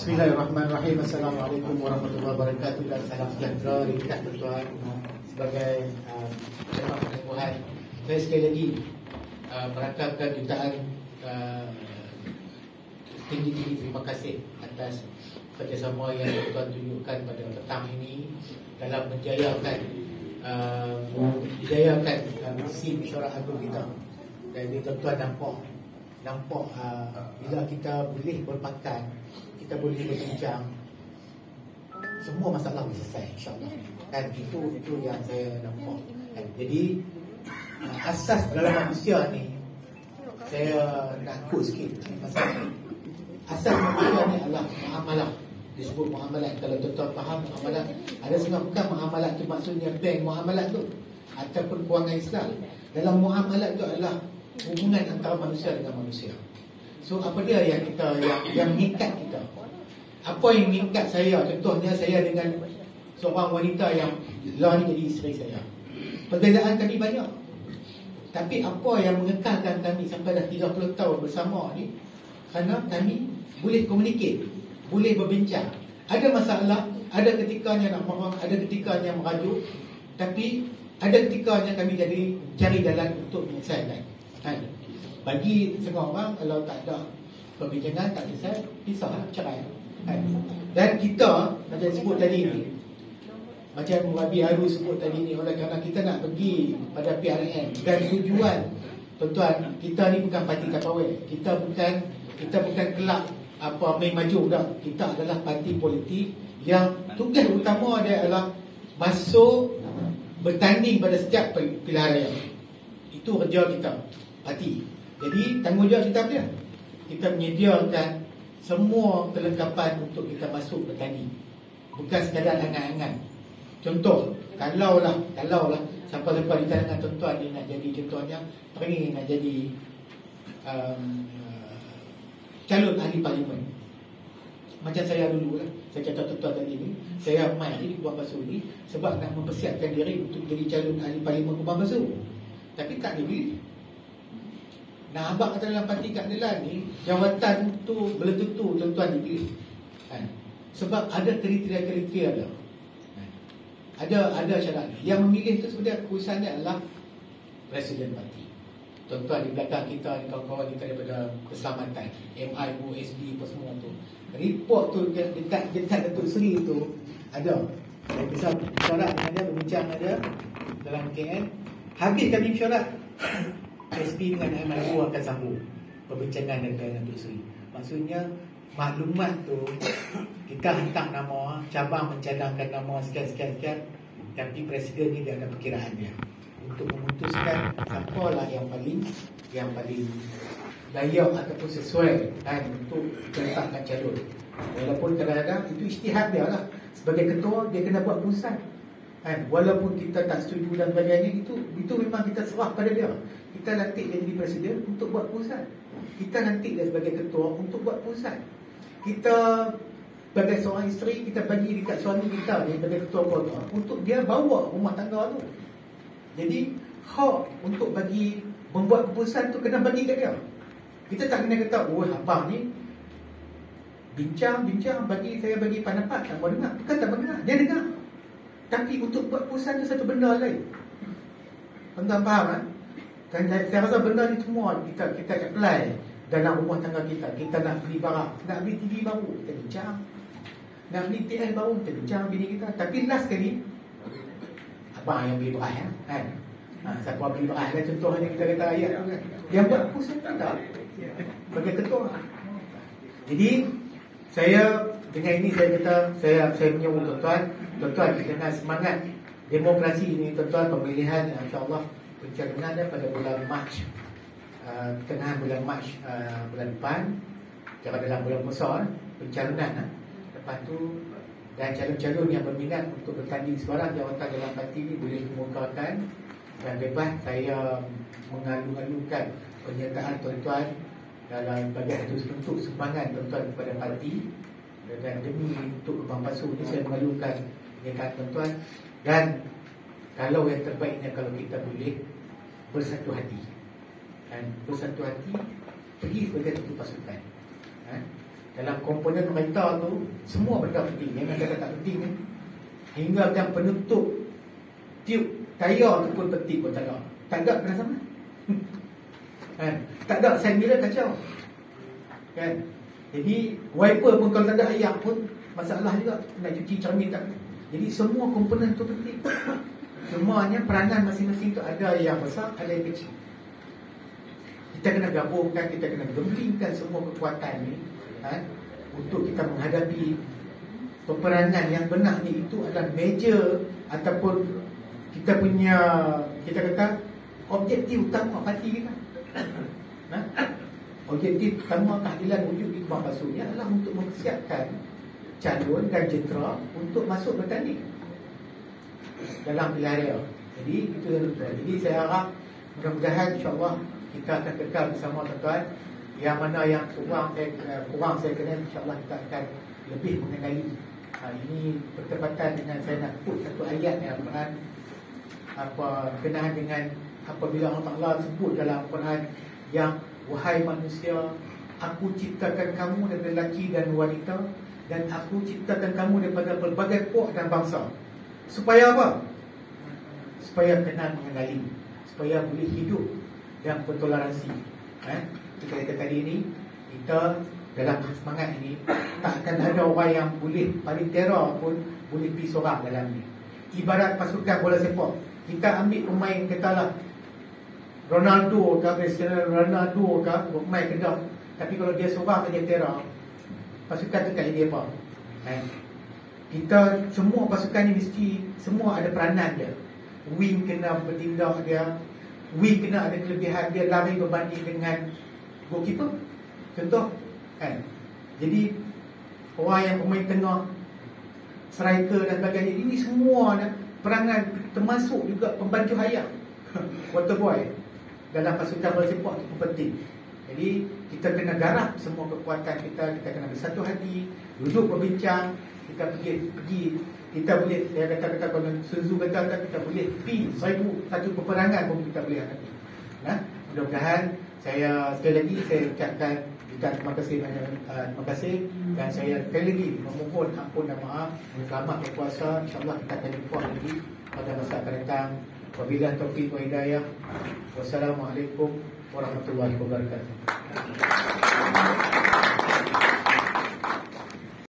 Bismillahirrahmanirrahim. Assalamualaikum warahmatullahi wabarakatuh dan salam sejahtera dekat tuan-tuan. Sebagai jemaah perempuan, saya sekali lagi merakatkan jutaan tinggi-tinggi terima kasih atas kerjasama yang tuan tunjukkan pada petang ini dalam menjayakan misi mesyuarat agung kita. Dan tuan-tuan nampak bila kita boleh berpakat, kita boleh berbincang, semua masalah boleh selesai, insyaAllah. Dan itu yang saya nampak. Dan jadi asas dalam manusia ni, saya nak quote sikit pasal asas manusia ni adalah muamalah. Disebut muamalah. Kalau tuan-tuan faham muamalah, ada setengah bukan muamalah tu maksudnya bank muamalah tu ataupun kewangan Islam. Dalam muamalah tu adalah hubungan antara manusia dengan manusia. So apa dia yang kita yang mengikat kita? Apa yang mengikat saya? Contohnya saya dengan seorang wanita yang lah ni jadi isteri saya. Perbezaan kami banyak. Tapi apa yang mengekalkan kami sampai dah 30 tahun bersama ni, kerana kami boleh communicate, boleh berbincang. Ada masalah, ada ketikanya nak marah, ada ketikanya merajuk, tapi ada ketikanya kami jadi cari jalan untuk menyelesaikan. Bagi setengah orang, kalau tak ada perbincangan, tak selesai, pisah, cerai. Dan kita, macam sebut tadi ni, macam Rabi Haru sebut tadi ni, oleh kerana kita nak pergi pada PRN. Dan tujuan, tuan-tuan, kita ni bukan parti tapawai. Kita bukan kelab apa main maju dah. Kita adalah parti politik yang tugas utama dia adalah masuk bertanding pada setiap pilihan raya. Itu kerja kita, parti. Jadi tanggungjawab kita apa? Kita menyediakan semua kelengkapan untuk kita masuk bertanding. Bukan sekadar angan-angan. Contoh, kalau lah siapa-siapa di kalangan tuan-tuan ni nak jadi, contohnya teringin nak jadi calon ahli parlimen. Macam saya dulu lah, saya kata tuan-tuan tadi ni, saya mai di Kubang Basuh ni sebab nak mempersiapkan diri untuk jadi calon ahli parlimen Kubang Basuh. Tapi tak dipilih. Nah, abang kata dalam parti keadilan ni, jawatan tu belum tentu tuan-tuan dipilih. Sebab ada kriteria dia. Ada syarat. Yang memilih tu sebenarnya keputusannya adalah presiden parti. Tuan-tuan di belakang kita ni, kawan-kawan kita daripada keselamatan, MIO, SD apa semua tu. Report tu dekat Datuk Seri tu ada. Saya bisa mesyuarat dengan dia, berbincang dengan dia dalam KL. Habis kami mesyuarat, SP dengan MIO akan sambung perbincangan dengan Datuk Seri. Maksudnya maklumat tu kita hantar nama, cabang mencadangkan nama sekian, tapi presiden ni dia ada perkiraan dia untuk memutuskan siapalah yang paling layak ataupun sesuai untuk diletakkan calon. Walaupun kadang-kadang itu ijtihad dia lah. Sebagai ketua dia kena buat keputusan. Walaupun kita tak setuju dan sebagainya, itu memang kita serah pada dia. Kita lantik dia jadi presiden untuk buat keputusan. Kita lantik dia sebagai ketua untuk buat keputusan. Kita sebagai seorang isteri, kita bagi dekat suami kita ni sebagai ketua keluarga untuk dia bawa rumah tangga tu. Jadi hak untuk membuat keputusan tu kena bagi kat dia. Kita tak kena kata, oh abang ni bincang saya bagi pendapat, tak mau dengar. Bukan tak mau dengar, dia dengar. Tapi untuk buat keputusan tu satu benda lain. Tuan-tuan faham kan? Dan saya rasa benda ni semua kita apply dalam rumah tangga kita. Kita nak beli barang, nak beli TV baru, kita bincang. Nak beli TL baru, kita bincang bini kita. Tapi last kali, abang yang beli beras kan? Siapa beli beras lah, contohnya kita kata ayat tu kan. Yang buat keputusan kita sebagai ketua. Jadi saya dengan ini saya kata, saya menyuruh tuan-tuan dengan semangat demokrasi ini, tuan-tuan, pemilihan insya-Allah pencalonan pada bulan Mac, pertengahan bulan Mac bulan depan, kira dalam bulan besar pencalonan. Lepas tu, dan calon-calon yang berminat untuk bertanding sebarang jawatan dalam parti ini boleh kemukakan dan bebas. Saya mengalu-alukan penyertaan tuan-tuan dalam bagian satu bentuk sumbangan tuan-tuan kepada parti. Dan demi untuk Kubang Basuh ni saya mengalukan penyertaan tuan-tuan. Dan kalau yang terbaiknya kalau kita boleh bersatu hati, bersatu hati pergi sebagai satu pasukan. Dalam komponen kereta tu semua benda penting. Yang kata tak penting ni, hingga yang penutup tiup tayar tu pun penting pun tak ada. Tak ada kena sama. Kan? Tak ada sign mirror kacau. Kan? Jadi wiper pun kalau tak ada air pun masalah juga. Nak cuci cermin tak. Jadi semua komponen tu penting. Semuanya peranan masing-masing tu ada yang besar, ada yang kecil. Kita kena gabungkan, kita kena gembingkan semua kekuatan ni, untuk kita menghadapi peperanan yang benar ni. Itu adalah major ataupun kita punya, kita kata objektif utama parti kita. Objektif utama keadilan wujud di Kubang Pasu ni adalah untuk mempersiapkan calon dan jentera untuk masuk bertanding dalam pilihan raya. Jadi itu yang betul. Jadi saya harap mudah-mudahan insya-Allah kita akan kekal bersama tuan-tuan. Yang mana yang kurang saya kenal, insya-Allah kita akan lebih mengenali. Ini bertepatan dengan saya nak put satu ayat yang Al-Quran, berkenaan dengan apabila Allah Ta'ala sebut dalam Al-Quran yang wahai manusia, aku ciptakan kamu daripada lelaki dan wanita, dan aku ciptakan kamu daripada pelbagai puak dan bangsa. Supaya apa? Supaya kenal mengenali, supaya boleh hidup dan bertoleransi. Kita kata tadi ni, kita dalam semangat ini tak akan ada orang yang boleh paling teror pun boleh pergi seorang dalam ni. Ibarat pasukan bola sepak, kita ambil pemain katalah Ronaldo ke, Cristiano Ronaldo ke, pemain Kedah, tapi kalau dia seorang saja teror, pasukan tu tak jadi apa. Kita semua pasukan ni mesti semua ada peranan dia. Wing kena bertindak dia, wing kena ada kelebihan dia, lari berbanding dengan goalkeeper contoh, kan. Jadi orang yang pemain tengah, striker dan sebagainya, ini semua peranan, termasuk juga pembantu hayat waterboy dalam pasukan bola sepak itu penting. Jadi kita kena garap semua kekuatan kita, kita kena bersatu hati, duduk berbincang, kita pergi kita boleh, saya kata kalau Sun Tzu kata kita boleh pergi satu peperangan pun kita boleh hadapi. Mudah-mudahan saya sekali lagi saya ucapkan terima kasih banyak, terima kasih, dan saya sekali lagi memohon ampun dan maaf. Selamat berpuasa, insya-Allah kita akan jumpa lagi pada masa akan datang. Wabillahi taufiq wa hidayah. Wassalamualaikum warahmatullahi wabarakatuh.